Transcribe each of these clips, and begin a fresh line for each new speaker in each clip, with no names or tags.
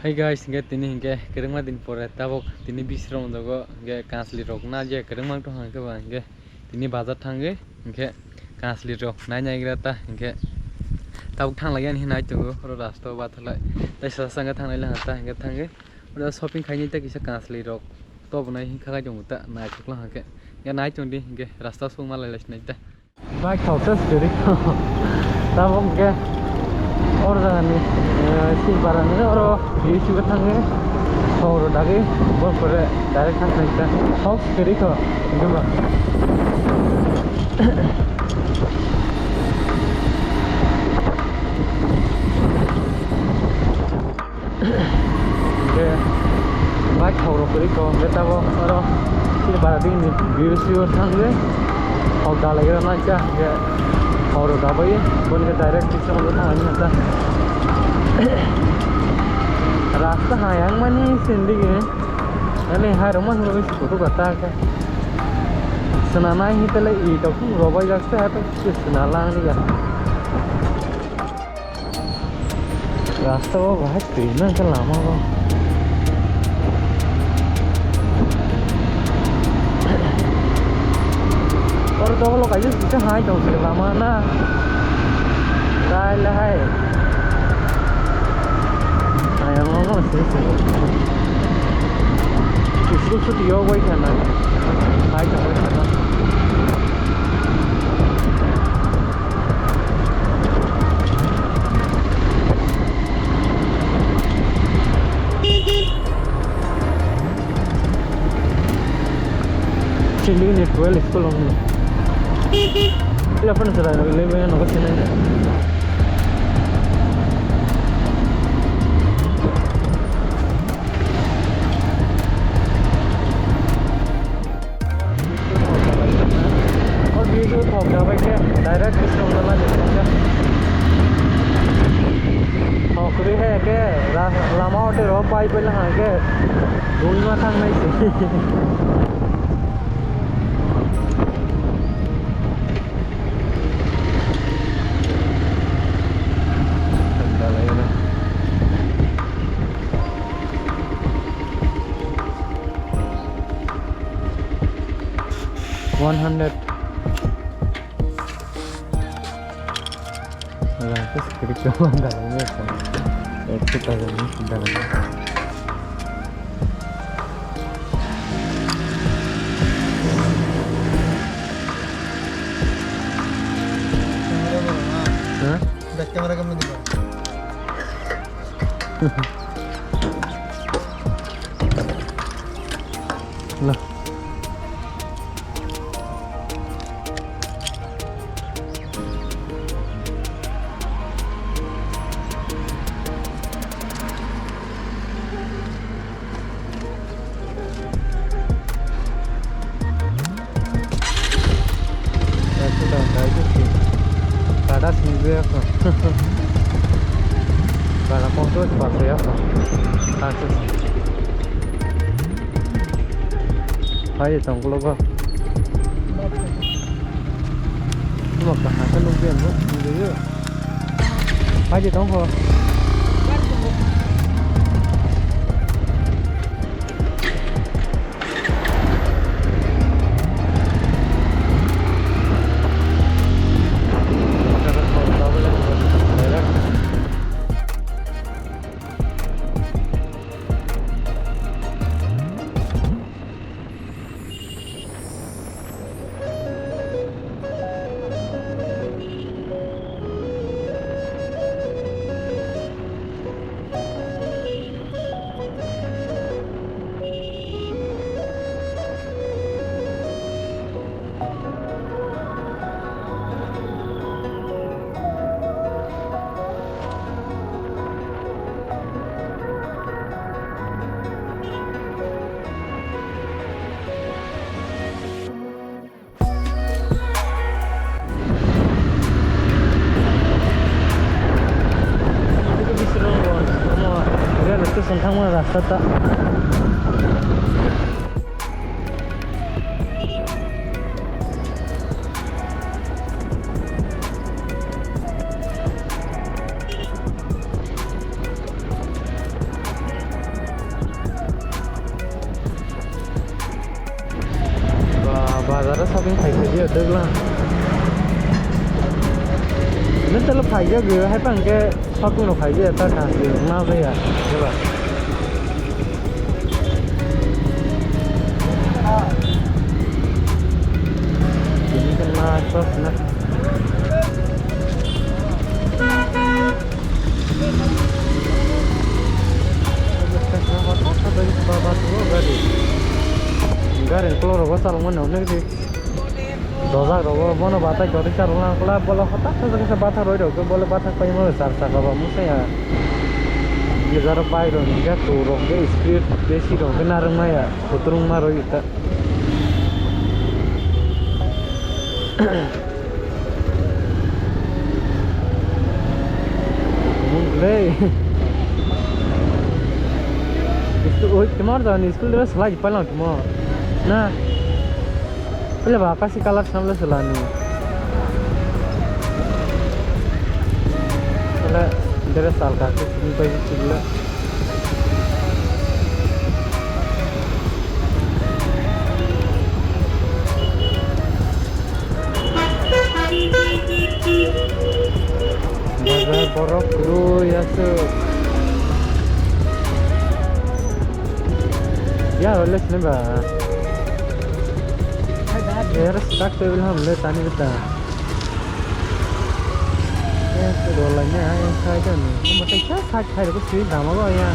Hai guys, tini kerengma din pore tabok tini bisrom dogo kansli rok na je kerengma to hangke ba tini bazar thange kansli rok na gira ta tabok thang layan hi nai tungo ro rasto ba thala tai sa sanga thang lai ta thange ro shopping khaini ta kisa kansli rok to bnai hi khaga jong ta nai chukla hangke nai chungdi rasta sung ma lai lai ta bike thautas diri tabok और जाने सी बारह में और ये चुका थंगे और डागे बहुत बड़े डायरेक्ट थंग लगता है हाउस करी को इधर के बाइक हाउस करी को लेता वो और सी बारह दिन बीस और थंगे और डालेगा ना क्या और डाबाई बोल के डायरेक्ट सिस्टम में था नहीं आता रास्ता हाँ yang mana sendiri ni, ini hari rumah sudah bisa foto kata kan, senana ini telah itu pun robai jaksa atau senalang ni kan, रास्ता वो बहुत ट्रेन kan lama loh. और तो लोग aja bisa hai jauh lama na, dah lah hai. Ayam ngomong sih, इसको छुट्टी हो गई खाना, हाई खाना खाना। चिल्ली ने 12 इसको लोगे, ये अपन चला रहे ले में नौकर चले डायरेक्ट सिस्टम वाला देखा हॉकरी है के लामा होटे रो पाई पे लगा के रूल में थंग नहीं से Terus kiri kanan dalamnya kan, itu dalamnya. Hah? Back camera kamu di bawah. Lah. Kada sendiri apa? Kada kontrol pakai apa? Kasus. Hai, tunggu logo. Cuma kahasa lupian loh, sendiri. Hai, tunggu. Sentang rasa tak Esta lo khai ge hai pang ke phakung lo khai ge ta ka se na ze ya je ba ini kan na sos na garing keluar gua salah mana nih sih dosa rogo bono bata jodi caruna kala bola kota se bata roi do bola bata pai mo sar sar ba musa ya ye zara pai do ni ga to roge speed beshi do ke narang ma ya putrung ma roi ta mule oi tomar da ni school dress lagi palang tomar nah pele ba kasih color samle selani pele dress sal ka ke ni pai chilla bazar borok guru yasu ya let's neba यार stock table हम ले तानी बता ये तो dollar में है खाए क्या नहीं मतलब क्या खाए खाए तो स्वीट दाम होगा यहाँ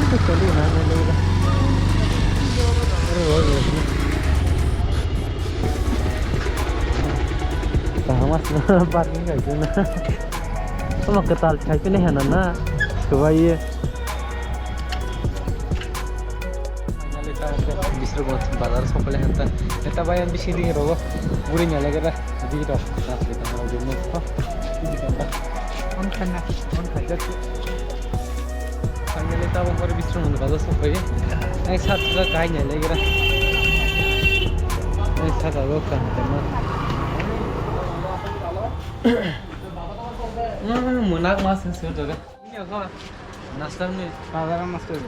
तो चलिए ना मैं ले रहा अरे वो ताहmas parking kayak gini sama ketal kayak ini hanana coba iya bazar sokole hanta eta bayan bishi dinge rogo buri nyale gara di do nas kita mau jono ha ini kan on khajat finally ta bang pore bisro mun bazar sokole ek sath ka kai nyale gara ek sath aro kan tema munak mas sir do ga ini ka nastar me bazar master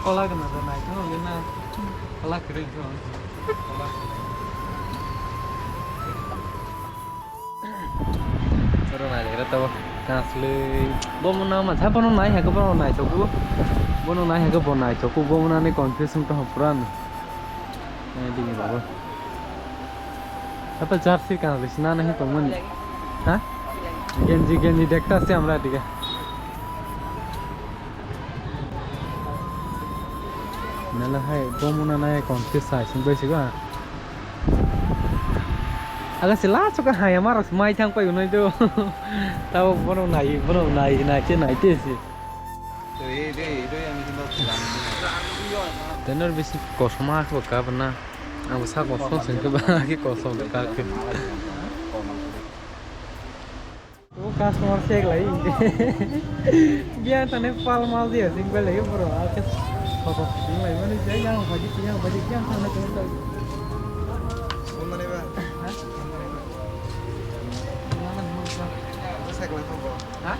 Kola kena tu naik tu, gina kola kering tu, kola. Terus naik lagi tu, kasih. Bomo nama, siapa orang naik? Aku pernah naik cukup. Bomo naik aku pernah naik cukup. Bomo naik konfirmasi tu hapuran. Ini dia bawa. Apa jersey kan? Bisna naik tu mana? Hah? Genji dekta sih amra tiga. Nala hai bomuna naya konfis sai sing bai siga aga sila chuka hai amar mai thang pai unai do tao bono nai na che nai te si do ami tin tenor bisi kosma ko ka bana am sa ko sing ke ba ki kosom ka ke o customer check lai dia tane pal mal dia sing bai lai bro ake Apa? Ini lagi mana dia yang baju yang sana tu tu. Mana ni ba? Hah? Mana ni ba? Saya kalau tu. Hah?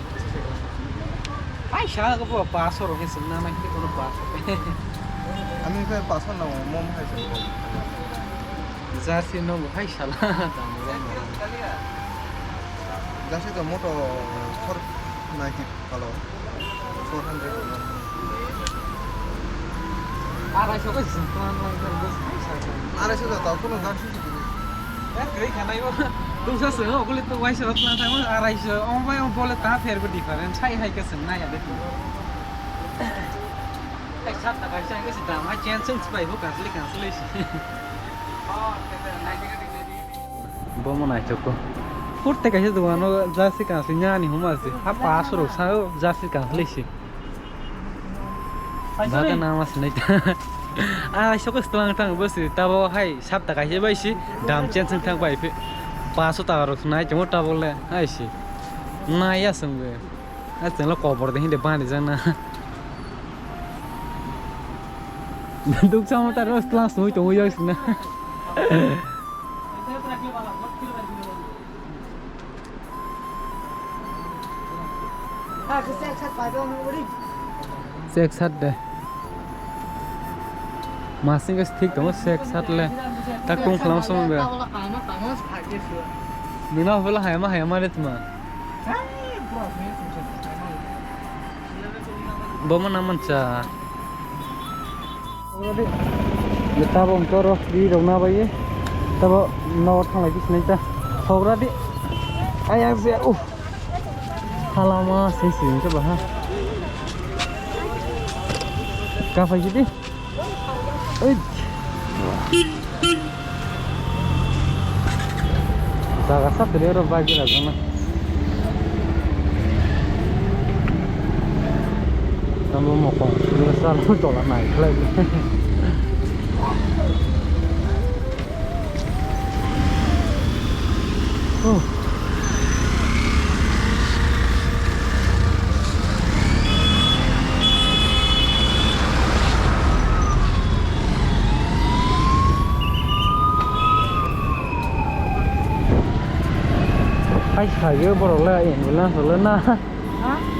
Ai sah ke apa? Pasor orang semua nak kita kono pasor. Kami kan pasor nak mom hai sah. Jasi no hai salah. Jasi tu motor for naik kalau 400. Araiso ko simpan lang terus. Araiso to kono gan suji dulu. Kiri khana yo. Dungsa seo ko lito wai serot na tamo araiso on bai on bole ta fer ko different sai hai ke sna ya de. Ai sat ta bai sai ke sidam ha chen sung spai ho cancellation. Bomo na choko. Kurte kaise duano jasi cancel nya ni humase. Ha pass ro sa jasi cancellation. Baga nama senai ah sokos tuang tang bos tabo hai sab tak aja bai si dam chen sing tang bai pe paso ta ro sunai chmo ta bole ai si na ya sungwe a chen lo cover de hinde ban de jana duk sama ta ro class noi to yo sna ah ke sek sat bai dong uri sek sat de Masing guys ठीक तो सेक साथ ले Tak kung kelam sama be. Nuna bola hayama det ma. Boma naman cha. Ori. Kita bom toro di rona baye. Tabo no thang lagi sini ta. Sogra di. Ayang se halama sih itu bah. Kapan jadi? Saga sab dari orang bagi lah sana. Kamu mau kong, lu selalu tolak naik lagi. Hai saya baru lah ini na.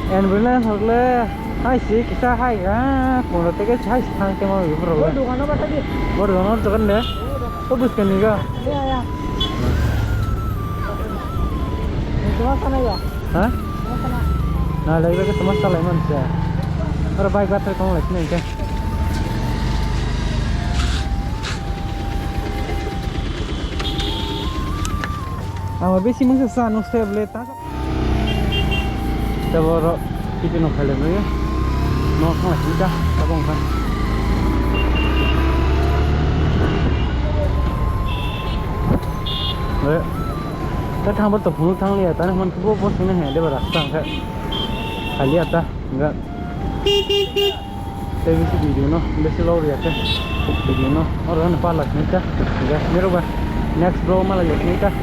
En bulan lah. Hai sih kita hai ya. Kalau tega hai sang kemau baru lah. Baru mana tadi? Baru mana tu kan deh? Oh bus kan ni ga? Iya ya. Itu mana ya? Hah? Mana? Nah lagi ke tempat salah mana sih? Orang baik bater kamu lagi ni ke? Ama besi mungkin sana usai boleh tak? Kita baru kita nak kalian ya, nak kau sudah, tak bangkan. Kita thang betul pun thang lihat, tapi man kubu pun sini ada berasa kan? Kali ada, enggak? Tapi si video no, besi lor ya kan? Video no, orang nampak lagi ni kan? Enggak, ni rubah. Next bro malah lagi ni kan?